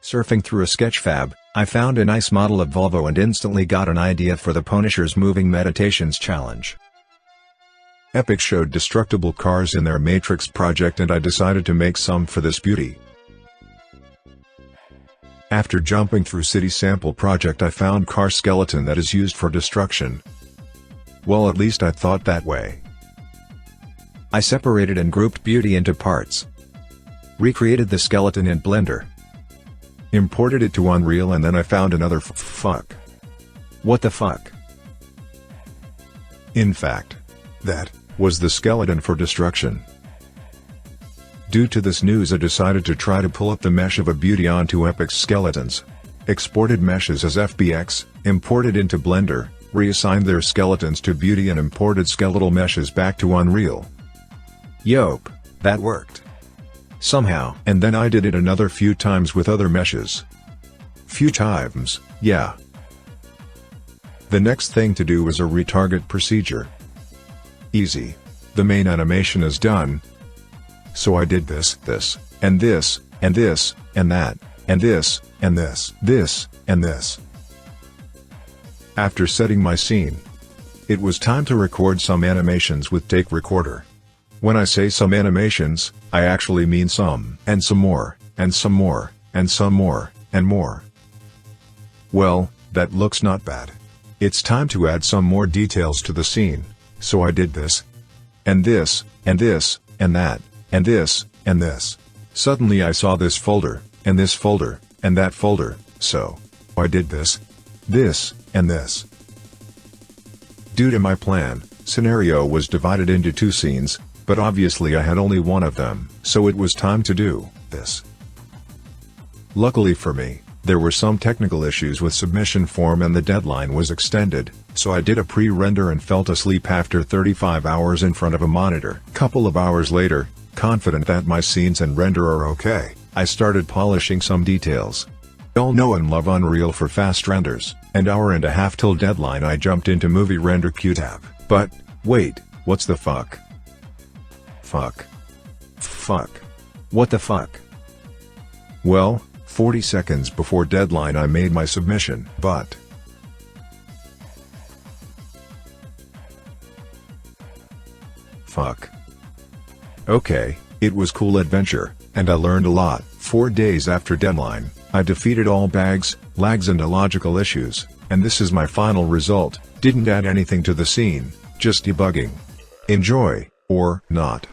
Surfing through a sketchfab, I found a nice model of Volvo and instantly got an idea for the PWNISHER's Moving Meditations Challenge. Epic showed destructible cars in their Matrix project and I decided to make some for this beauty. After jumping through City Sample project I found car skeleton that is used for destruction. Well, at least I thought that way. I separated and grouped beauty into parts. Recreated the skeleton in Blender. Imported it to Unreal and then I found another fuck. What the fuck? In fact, that was the skeleton for destruction. Due to this news I decided to try to pull up the mesh of a beauty onto Epic's skeletons. Exported meshes as FBX, imported into Blender, reassigned their skeletons to beauty and imported skeletal meshes back to Unreal. Yope, that worked. Somehow. And then I did it another few times with other meshes. Few times, yeah. The next thing to do was a retarget procedure. Easy. The main animation is done. So I did this, and this, and this, and that, and this, and this, and this. After setting my scene, it was time to record some animations with Take Recorder. When I say some animations, I actually mean some, and some more, and some more, and some more, and more. Well, that looks not bad. It's time to add some more details to the scene, so I did this, and this, and this, and that, and this, and this. Suddenly I saw this folder, and this folder, and that folder, so I did this, and this. Due to my plan, scenario was divided into two scenes, but obviously I had only one of them, so it was time to do this. Luckily for me, there were some technical issues with submission form and the deadline was extended, so I did a pre-render and fell asleep after 35 hours in front of a monitor. Couple of hours later, confident that my scenes and render are okay, I started polishing some details. Y'all know and love Unreal for fast renders, and hour and a half till deadline I jumped into Movie Render Q-Tab. But, wait, what's the fuck? Fuck. What the fuck? Well, 40 seconds before deadline I made my submission, but fuck. Okay, it was cool adventure, and I learned a lot. 4 days after deadline, I defeated all bugs, lags and illogical issues, and this is my final result. Didn't add anything to the scene, just debugging. Enjoy, or not.